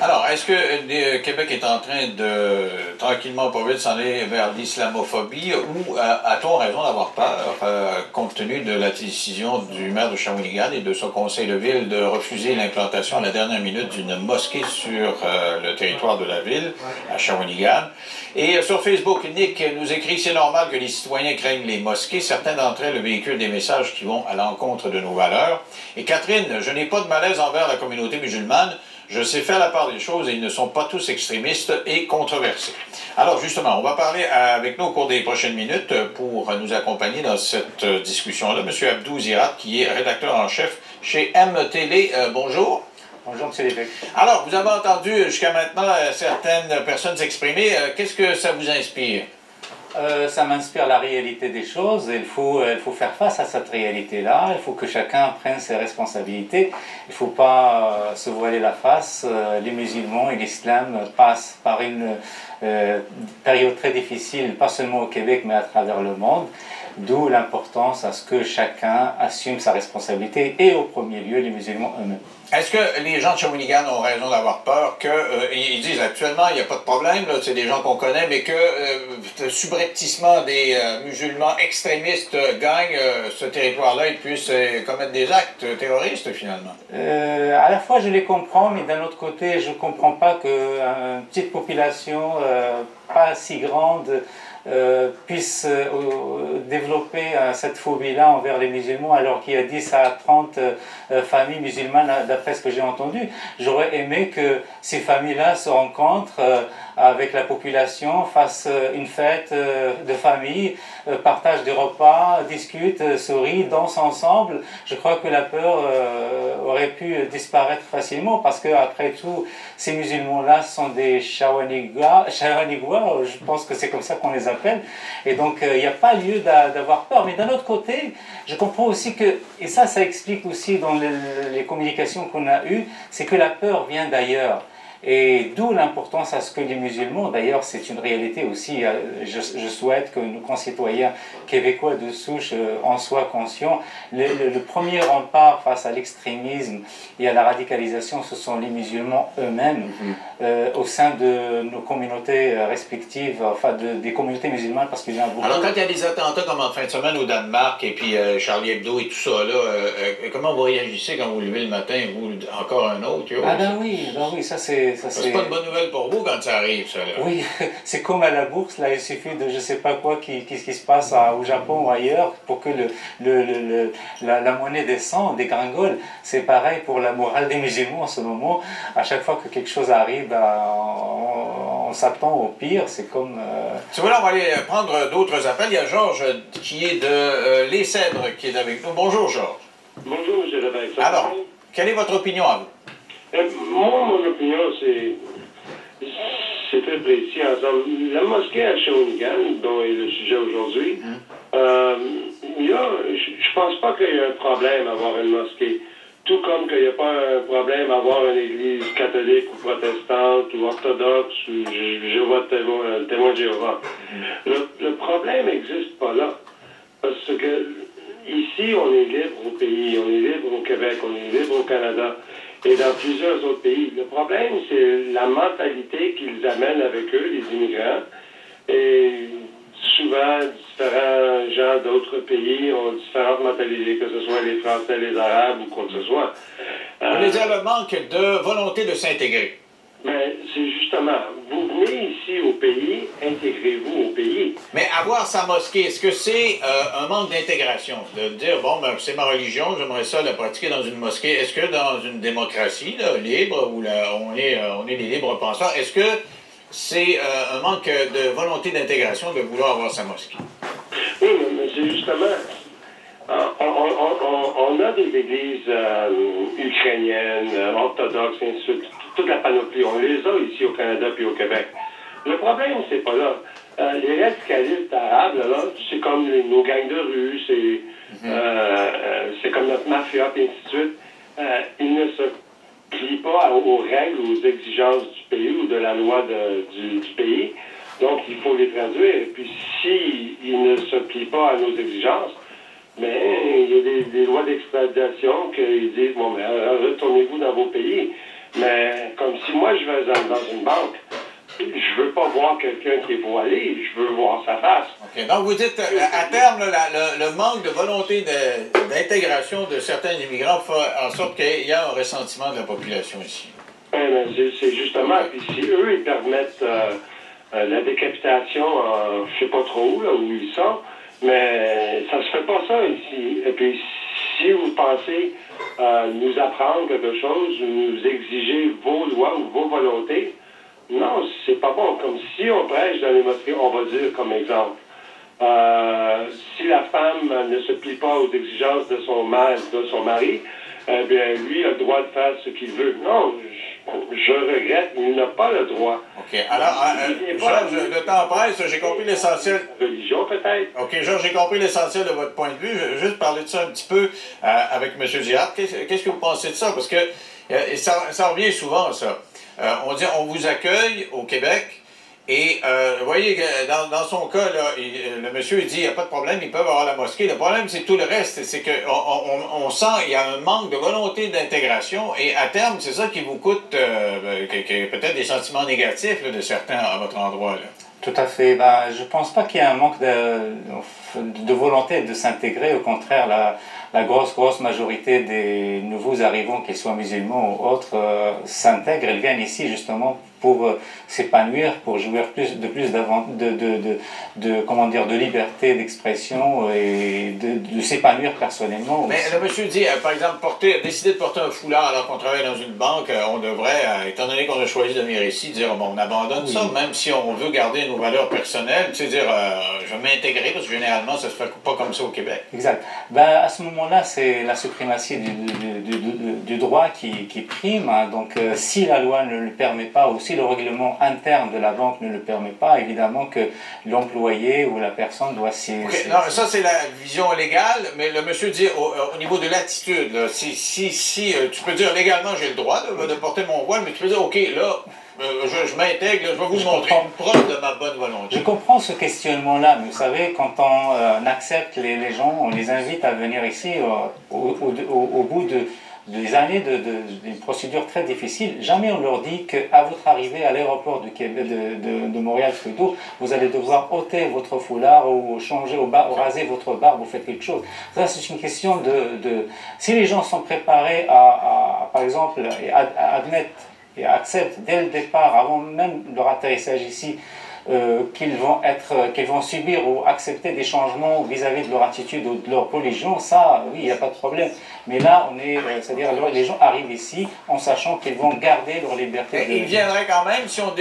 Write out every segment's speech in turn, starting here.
Alors, est-ce que Québec est en train de, tranquillement pas vite, s'en aller vers l'islamophobie ou a-t-on raison d'avoir peur, compte tenu de la décision du maire de Shawinigan et de son conseil de ville de refuser l'implantation à la dernière minute d'une mosquée sur le territoire de la ville, à Shawinigan? Et sur Facebook, Nick nous écrit « C'est normal que les citoyens craignent les mosquées. Certains d'entre elles véhiculent des messages qui vont à l'encontre de nos valeurs. » Et Catherine, « Je n'ai pas de malaise envers la communauté musulmane. Je sais faire la part des choses et ils ne sont pas tous extrémistes et controversés. » Alors justement, on va parler avec nous au cours des prochaines minutes pour nous accompagner dans cette discussion-là. M. Abdou Zirat, qui est rédacteur en chef chez M-Télé. Bonjour. Bonjour, M. Lévesque. Alors, vous avez entendu jusqu'à maintenant certaines personnes s'exprimer. Qu'est-ce que ça vous inspire? Ça m'inspire la réalité des choses. Il faut faire face à cette réalité-là. Il faut que chacun prenne ses responsabilités. Il ne faut pas se voiler la face. Les musulmans et l'islam passent par une période très difficile, pas seulement au Québec, mais à travers le monde. D'où l'importance à ce que chacun assume sa responsabilité, et au premier lieu, les musulmans eux-mêmes. Est-ce que les gens de Shawinigan ont raison d'avoir peur ils disent actuellement, il n'y a pas de problème, c'est des gens qu'on connaît, mais que le subrepticement des musulmans extrémistes gagnent ce territoire-là et puissent commettre des actes terroristes, finalement? À la fois, je les comprends, mais d'un autre côté, je ne comprends pas qu'une petite population pas si grande puisse développer cette phobie-là envers les musulmans, alors qu'il y a 10 à 30 familles musulmanes, d'après ce que j'ai entendu. J'aurais aimé que ces familles-là se rencontrent avec la population, fassent une fête de famille, partagent des repas, discutent, sourient, dansent ensemble. Je crois que la peur aurait pu disparaître facilement, parce qu'après tout, ces musulmans-là sont des Shawanigois, je pense que c'est comme ça qu'on les appelle, et donc il n'y a pas lieu d'avoir peur. Mais d'un autre côté, je comprends aussi que, et ça explique aussi dans les communications qu'on a eues, c'est que la peur vient d'ailleurs. Et d'où l'importance à ce que les musulmans, d'ailleurs c'est une réalité aussi, je souhaite que nos concitoyens québécois de souche en soient conscients. Le premier rempart face à l'extrémisme et à la radicalisation, ce sont les musulmans eux-mêmes, au sein de nos communautés respectives, enfin des communautés musulmanes, parce qu'il y en a beaucoup. Alors quand il y a des attentats comme en fin de semaine au Danemark, et puis Charlie Hebdo et tout ça, là, comment vous réagissez quand vous vous levez le matin, vous, encore un autre? Ah ben oui, ça c'est... C'est pas une bonne nouvelle pour vous quand ça arrive, ça, là. Oui, c'est comme à la bourse, là, il suffit de je sais pas quoi qui se passe au Japon ou ailleurs pour que la monnaie descend, dégringole. C'est pareil pour la morale des musulmans en ce moment. À chaque fois que quelque chose arrive, on s'attend au pire, c'est comme... Si vous voulez, on va aller prendre d'autres appels. Il y a Georges qui est de Les Cèdres qui est avec nous. Bonjour, Georges. Bonjour, M. Lévesque. Alors, quelle est votre opinion à vous? Moi, mon opinion, c'est très précis. La mosquée à Shawinigan, dont est le sujet aujourd'hui, je pense pas qu'il y ait un problème à avoir une mosquée. Tout comme qu'il n'y a pas un problème à avoir une église catholique ou protestante ou orthodoxe ou témoin de Jéhovah. Le problème n'existe pas là. Parce que ici, on est libre au pays, on est libre au Québec, on est libre au Canada et dans plusieurs autres pays. Le problème, c'est la mentalité qu'ils amènent avec eux, les immigrants. Et souvent, différents gens d'autres pays ont différentes mentalités, que ce soit les Français, les Arabes ou quoi que ce soit. Vous voulez dire le manque de volonté de s'intégrer? Mais c'est justement, vous venez ici au pays, intégrez-vous au pays. Mais avoir sa mosquée, est-ce que c'est un manque d'intégration? De dire, bon, ben, c'est ma religion, j'aimerais ça la pratiquer dans une mosquée. Est-ce que dans une démocratie là, libre, où on est des libres penseurs, est-ce que c'est un manque de volonté d'intégration de vouloir avoir sa mosquée? Oui, mais c'est justement... On a des églises ukrainiennes, orthodoxes, et ainsi de suite, toute la panoplie. On les a ici au Canada puis au Québec. Le problème, c'est pas là. Les radicalistes arabes, là, c'est comme nos gangs de rue, c'est comme notre mafia, et ainsi de suite. Ils ne se plient pas aux règles, aux exigences du pays ou de la loi du pays. Donc, il faut les traduire. Et puis, s'ils ne se plient pas à nos exigences, mais il y a des lois d'extradition qui disent, bon, mais retournez-vous dans vos pays. Mais comme si moi je vais dans une banque, je veux pas voir quelqu'un qui est voilé, je veux voir sa face. OK. Donc, vous dites, à terme, là, le manque de volonté d'intégration de certains immigrants fait en sorte qu'il y a un ressentiment de la population ici. C'est justement, puis si eux, ils permettent la décapitation, je sais pas trop où ils sont, mais ça se fait pas ça ici. Et puis, si vous pensez nous apprendre quelque chose, nous exiger vos lois ou vos volontés, non, c'est pas bon. Comme si on prêche dans les mosquées, on va dire comme exemple. Si la femme ne se plie pas aux exigences de son mari, eh bien, lui a le droit de faire ce qu'il veut. Non, je regrette, il n'a pas le droit. OK. Alors, Georges, le temps presse, j'ai compris l'essentiel. Religion, peut-être. OK, Georges, j'ai compris l'essentiel de votre point de vue. Je vais juste parler de ça un petit peu avec M. Girard. Qu'est-ce que vous pensez de ça? Parce que ça revient souvent, ça. On dit, on vous accueille au Québec. Et vous voyez, dans son cas, là, le monsieur il dit, il n'y a pas de problème, ils peuvent avoir la mosquée. Le problème, c'est tout le reste. C'est qu'on sent qu'il y a un manque de volonté d'intégration. Et à terme, c'est ça qui vous coûte peut-être des sentiments négatifs là, de certains à votre endroit. Là. Tout à fait. Ben, je ne pense pas qu'il y ait un manque de volonté de s'intégrer. Au contraire, la grosse majorité des nouveaux arrivants, qu'ils soient musulmans ou autres, s'intègrent. Ils viennent ici justement pour s'épanouir, pour jouir de liberté d'expression et de s'épanouir personnellement. Mais le monsieur dit, par exemple, décider de porter un foulard alors qu'on travaille dans une banque, on devrait, étant donné qu'on a choisi de venir ici, dire, bon, on abandonne ça, même si on veut garder nos valeurs personnelles, tu sais, dire, je vais m'intégrer, parce que généralement, ça se fait pas comme ça au Québec. Exact. Ben, à ce moment-là, c'est la suprématie du droit qui prime. Hein. Donc, si la loi ne le permet pas, ou si le règlement interne de la banque ne le permet pas, évidemment que l'employé ou la personne doit s'y... Okay. Non, ça, c'est la vision légale, mais le monsieur dit, au niveau de l'attitude, si tu peux dire légalement, j'ai le droit de porter mon voile, mais tu peux dire, OK, là, je m'intègre, je vais vous montrer une preuve de ma bonne volonté. Je comprends ce questionnement-là, mais vous savez, quand on accepte les gens, on les invite à venir ici au bout des années d'une procédure très difficile. Jamais on leur dit qu'à votre arrivée à l'aéroport de Montréal-Trudeau, vous allez devoir ôter votre foulard ou changer ou raser votre barbe ou faites quelque chose. Ça, c'est une question Si les gens sont préparés par exemple, à admettre et acceptent dès le départ, avant même leur atterrissage ici, qu'ils vont subir ou accepter des changements vis-à-vis de leur attitude ou de leur religion, ça, oui, il n'y a pas de problème. Mais là, c'est-à-dire les gens arrivent ici en sachant qu'ils vont garder leur liberté. Ils viendraient quand même, si on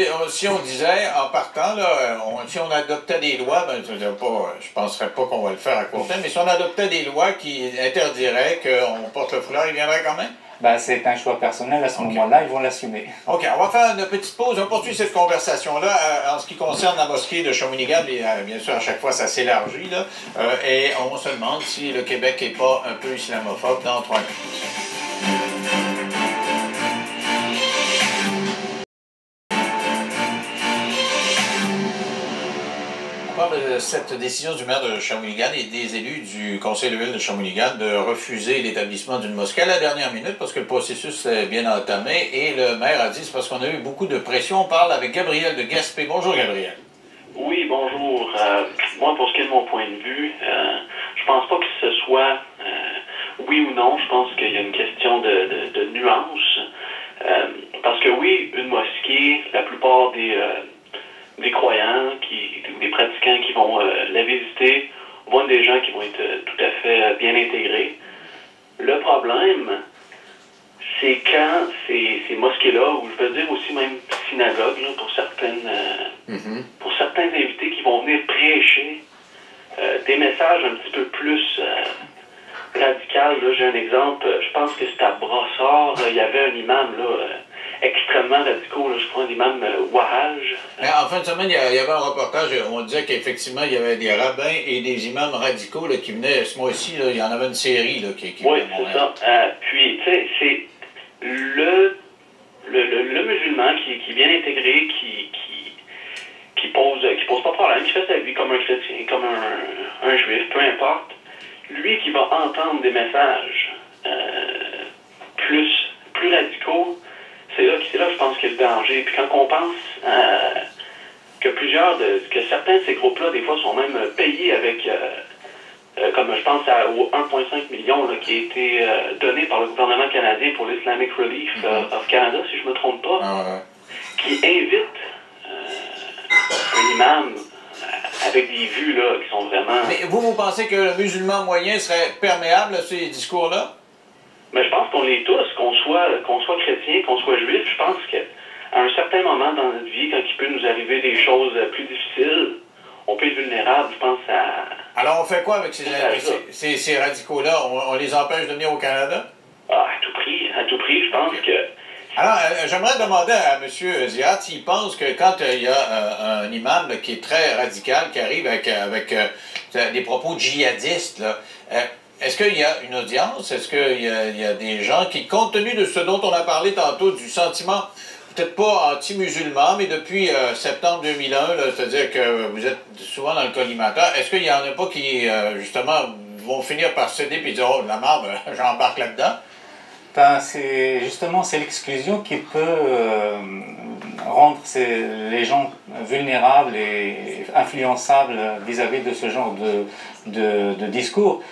disait, en partant, là, si on adoptait des lois, ben, je ne penserais pas qu'on va le faire à court terme, mais si on adoptait des lois qui interdiraient qu'on porte le foulard, ils viendraient quand même? Ben, c'est un choix personnel, à ce moment-là, ils vont l'assumer. OK, on va faire une petite pause. On poursuit cette conversation-là en ce qui concerne la mosquée de Shawinigan. Bien sûr, à chaque fois, ça s'élargit. Et on se demande si le Québec n'est pas un peu islamophobe dans 3 minutes. De cette décision du maire de Shawinigan et des élus du conseil de ville de Shawinigan de refuser l'établissement d'une mosquée à la dernière minute parce que le processus est bien entamé et le maire a dit c'est parce qu'on a eu beaucoup de pression. On parle avec Gabriel de Gaspé. Bonjour Gabriel. Oui, bonjour. Moi, pour ce qui est de mon point de vue, je pense pas que ce soit oui ou non. Je pense qu'il y a une question de nuance. Parce que oui, une mosquée, la plupart des croyants, des pratiquants qui vont la visiter, vont être des gens qui vont être tout à fait bien intégrés. Le problème, c'est quand ces mosquées-là, ou je veux dire aussi même synagogues, là, pour certains invités qui vont venir prêcher des messages un petit peu plus radicaux. J'ai un exemple, je pense que c'est à Brossard, il y avait un imam là, extrêmement radicaux, je crois, l'imam Wahaj. En fin de semaine, il y avait un reportage, on disait qu'effectivement, il y avait des rabbins et des imams radicaux là, qui venaient, ce mois-ci, il y en avait une série là, qui oui, c'est ça. Puis, tu sais, c'est le musulman qui est bien intégré, qui pose pas de problème, qui fait sa vie comme un chrétien, comme un juif, peu importe. Lui qui va entendre des messages plus radicaux, c'est qu'il y a le danger. Puis quand on pense que certains de ces groupes-là, des fois, sont même payés avec, comme je pense au 1,5 million là, qui a été donné par le gouvernement canadien pour l'Islamic Relief of Canada, si je ne me trompe pas, qui invite un imam avec des vues là, qui sont vraiment... Mais vous pensez que le musulman moyen serait perméable à ces discours-là? Mais je pense qu'on l'est tous, qu'on soit chrétien, qu'on soit juif. Je pense qu'à un certain moment dans notre vie, quand il peut nous arriver des choses plus difficiles, on peut être vulnérable, je pense à... Alors on fait quoi avec ces radicaux-là? On les empêche de venir au Canada? Ah, à tout prix, je pense que... Alors, j'aimerais demander à M. Ziad s'il pense que quand il y a un imam là, qui est très radical, qui arrive avec des propos djihadistes, là, est-ce qu'il y a une audience? Est-ce qu'il y a des gens qui, compte tenu de ce dont on a parlé tantôt, du sentiment, peut-être pas anti-musulman, mais depuis septembre 2001, c'est-à-dire que vous êtes souvent dans le collimateur, est-ce qu'il y en a pas qui, justement, vont finir par céder et dire « Oh, de la merde, j'embarque là-dedans » ? Ben, c'est l'exclusion qui peut rendre les gens vulnérables et influençables vis-à-vis de ce genre de discours.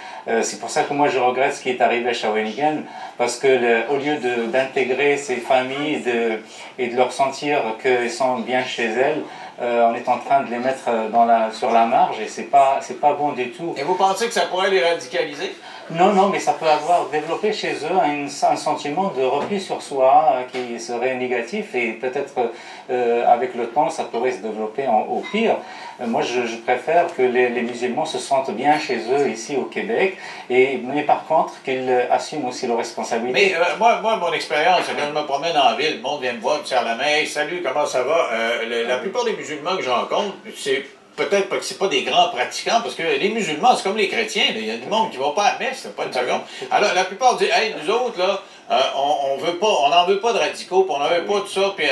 C'est pour ça que moi je regrette ce qui est arrivé à Shawinigan, parce que au lieu d'intégrer ces familles et de leur sentir qu'elles sont bien chez elles, on est en train de les mettre sur la marge et c'est pas bon du tout. Et vous pensez que ça pourrait les radicaliser? Non, mais ça peut développer chez eux un sentiment de repli sur soi qui serait négatif et peut-être avec le temps ça pourrait se développer au pire. Moi je préfère que les musulmans se sentent bien chez eux ici au Québec, mais par contre qu'ils assument aussi leurs responsabilités. Mais moi, mon expérience, quand je me promène en ville, le monde vient me voir, me serre la main, hey, salut, comment ça va? La plupart des musulmans que je rencontre, c'est peut-être que c'est pas des grands pratiquants, parce que les musulmans, c'est comme les chrétiens, il y a du monde qui va pas à la messe, pas une seconde. Alors, la plupart disent, hey, nous autres, là, on n'en veut pas de radicaux, puis on n'en veut pas de ça, puis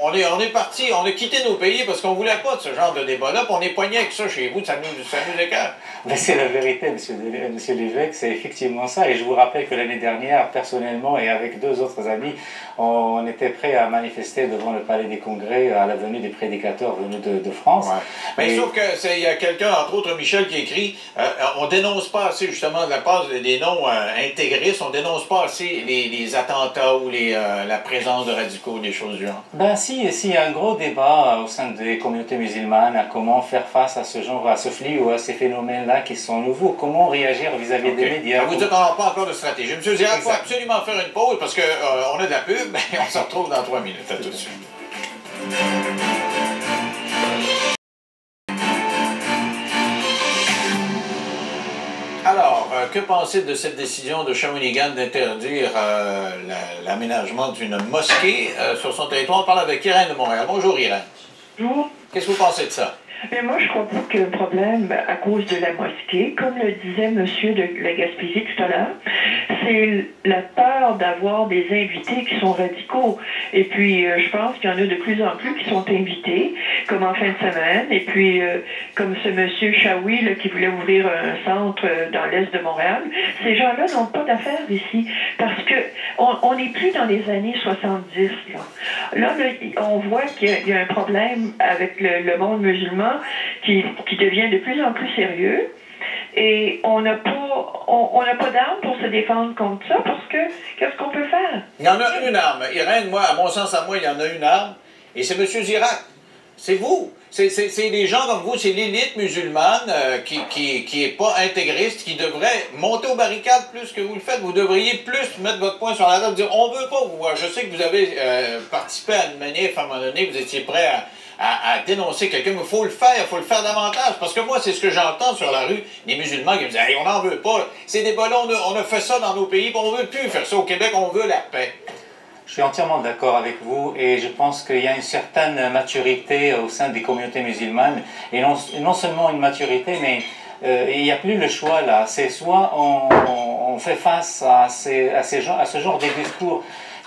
on est parti, on a quitté nos pays parce qu'on voulait pas de ce genre de débat-là, puis on est poigné avec ça chez vous, ça nous écarte. Ben, c'est la vérité, monsieur l'évêque, c'est effectivement ça. Et je vous rappelle que l'année dernière, personnellement et avec 2 autres amis, on était prêts à manifester devant le Palais des Congrès à la venue des prédicateurs venus de France. Ouais. Mais sauf qu'il y a quelqu'un, entre autres Michel, qui écrit on dénonce pas assez justement de la part des non-intégristes, on dénonce pas assez les attentats ou la présence de radicaux, des choses du genre. Ben si, il y a un gros débat au sein des communautés musulmanes à comment faire face à ce genre, à ce flux ou à ces phénomènes-là qui sont nouveaux, comment réagir vis-à-vis des médias. Ça vous dit qu'on n'a pas encore de stratégie. Monsieur Ziad, il faut absolument faire une pause parce qu'on a de la pub, on se retrouve dans 3 minutes. À tout de suite. Alors, que pensez-vous de cette décision de Shawinigan d'interdire l'aménagement d'une mosquée sur son territoire? On parle avec Irène de Montréal. Bonjour Irène. Bonjour. Qu'est-ce que vous pensez de ça? Mais moi, je crois pas que le problème, à cause de la mosquée, comme le disait monsieur de la Gaspésie tout à l'heure, c'est la peur d'avoir des invités qui sont radicaux. Et puis, je pense qu'il y en a de plus en plus qui sont invités, comme en fin de semaine. Et puis, comme ce monsieur Chaoui, là, qui voulait ouvrir un centre dans l'est de Montréal. Ces gens-là n'ont pas d'affaires ici. Parce que on n'est plus dans les années 70. Là, on voit qu'il y a un problème avec le monde musulman qui devient de plus en plus sérieux. Et on n'a pas d'armes pour se défendre contre ça, parce que qu'est-ce qu'on peut faire? Il y en a une arme. Irène, moi, à mon sens, il y en a une arme. Et c'est M. Zirak. C'est vous. C'est des gens comme vous, c'est l'élite musulmane qui est pas intégriste, qui devrait monter aux barricades plus que vous le faites. Vous devriez plus mettre votre poing sur la table et dire on veut pas vous voir. Je sais que vous avez participé à une manif à un moment donné, vous étiez prêt à dénoncer quelqu'un, mais il faut le faire davantage. Parce que moi, c'est ce que j'entends sur la rue, les musulmans qui me disent hey, on n'en veut pas. Ces débats-là, on a fait ça dans nos pays, puis on veut plus faire ça. Au Québec, on veut la paix. Je suis entièrement d'accord avec vous et je pense qu'il y a une certaine maturité au sein des communautés musulmanes et non seulement une maturité, mais il n'y a plus le choix là. C'est soit on fait face à ce genre de discours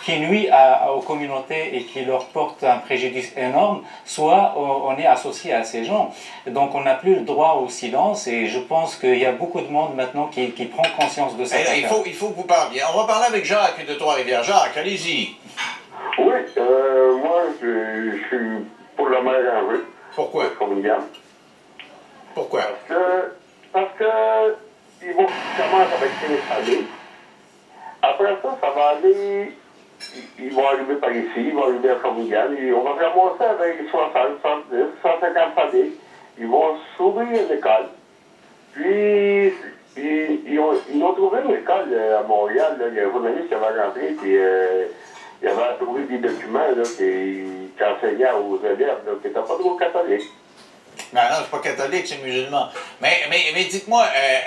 qui nuit aux communautés et qui leur porte un préjudice énorme, soit on est associé à ces gens. Donc on n'a plus le droit au silence et je pense qu'il y a beaucoup de monde maintenant qui prend conscience de ça. Il faut que vous parliez. On va parler avec Jacques de Trois-Rivières. Jacques, allez-y. Oui, je suis pour le maire en jeu. Pourquoi? Pourquoi? Parce que ils vont commencer avec 15 familles. Après ça, ça va aller. Ils vont arriver par ici, ils vont arriver à Shawinigan, et on va ramasser avec 60, 110, 150 familles. Ils vont s'ouvrir une école. Puis, ils ont trouvé une école à Montréal. Là. Il y a un journaliste qui avait rentré, puis il avait trouvé des documents là, qui enseignaient aux élèves là, qui n'étaient pas trop catholiques. Non, non, c'est pas catholique, c'est musulman. Mais dites-moi,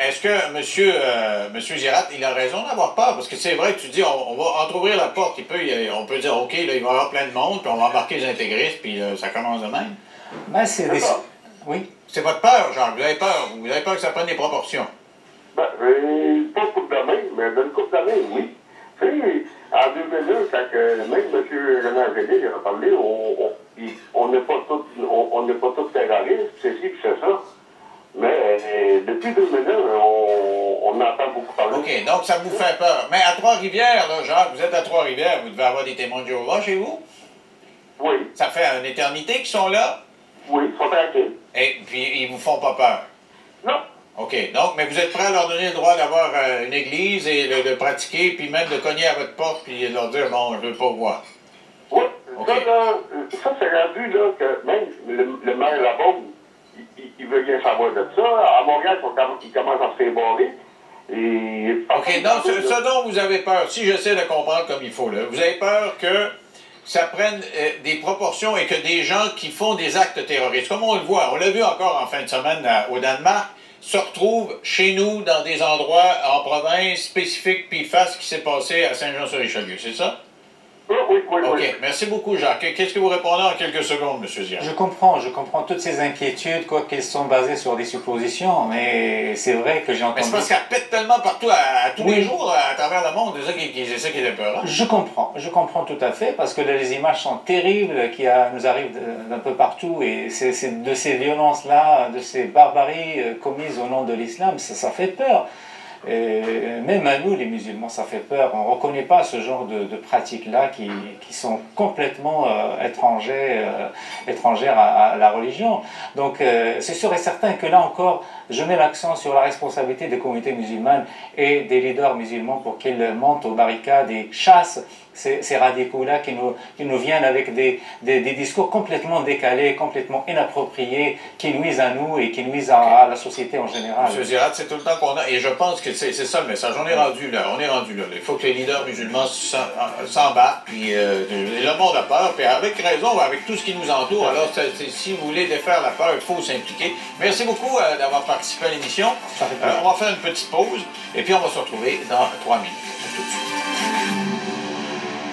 est-ce que monsieur Girard, il a raison d'avoir peur? Parce que c'est vrai que tu dis, on va entrouvrir la porte, on peut dire, OK, là, il va y avoir plein de monde, puis on va embarquer les intégristes, puis ça commence de même. Ben, c'est des... Oui. C'est votre peur, Jacques, vous avez peur. Vous avez peur que ça prenne des proportions. Ben, pas une couple d'années, mais d'une couple d'années, oui. Tu sais, en 2002, quand même M. René Angélil a parlé, on n'est pas tous terroristes, c'est ci, c'est ça. Mais depuis 2002, on entend beaucoup parler. OK, donc ça vous fait peur. Mais à Trois-Rivières, là, Jacques, vous êtes à Trois-Rivières, vous devez avoir des témoins de Jéhovah chez vous? Oui. Ça fait une éternité qu'ils sont là? Oui, ils sont tranquilles. Et puis, ils vous font pas peur? Non. OK. Donc, mais vous êtes prêt à leur donner le droit d'avoir une église et de pratiquer, puis même de cogner à votre porte, puis de leur dire, bon, je veux pas voir. Oui. Okay. Ça, c'est rendu là que même le maire Labaume, il veut rien savoir de ça. À Montréal, il commence à se faire barrer. OK. Donc, ce dont vous avez peur, si j'essaie de comprendre comme il faut, là, vous avez peur que ça prenne des proportions et que des gens qui font des actes terroristes, comme on le voit, on l'a vu encore en fin de semaine au Danemark, se retrouvent chez nous dans des endroits en province spécifiques puis fassent ce qui s'est passé à Saint-Jean-sur-Richelieu, c'est ça? Oui. OK. Merci beaucoup, Jacques. Qu'est-ce que vous répondez en quelques secondes, M. Zia? Je comprends toutes ces inquiétudes, quoi qu'elles sont basées sur des suppositions, mais c'est vrai que j'ai entendu... Mais c'est parce qu'elle pète tellement partout, à tous les jours, à travers le monde, c'est ça qui est peur. Je comprends tout à fait, parce que les images sont terribles, qui nous arrivent d'un peu partout, et c'est de ces violences-là, de ces barbaries commises au nom de l'islam, ça fait peur. Même à nous, les musulmans, ça fait peur. On ne reconnaît pas ce genre de pratiques-là qui sont complètement étrangères à la religion. Donc, c'est sûr et certain que là encore, je mets l'accent sur la responsabilité des communautés musulmanes et des leaders musulmans pour qu'ils montent aux barricades et chassent ces radicaux-là qui nous viennent avec des discours complètement décalés, complètement inappropriés, qui nuisent à nous et qui nuisent à la société en général. M. Zirad, c'est tout le temps qu'on a, et je pense que c'est ça le message. On est rendu là. Il faut que les leaders musulmans s'embarquent, puis le monde a peur, puis avec raison, avec tout ce qui nous entoure. Alors, si vous voulez défaire la peur, il faut s'impliquer. Merci beaucoup d'avoir participé à l'émission. On va faire une petite pause, et puis on va se retrouver dans 3 minutes. Tout de suite.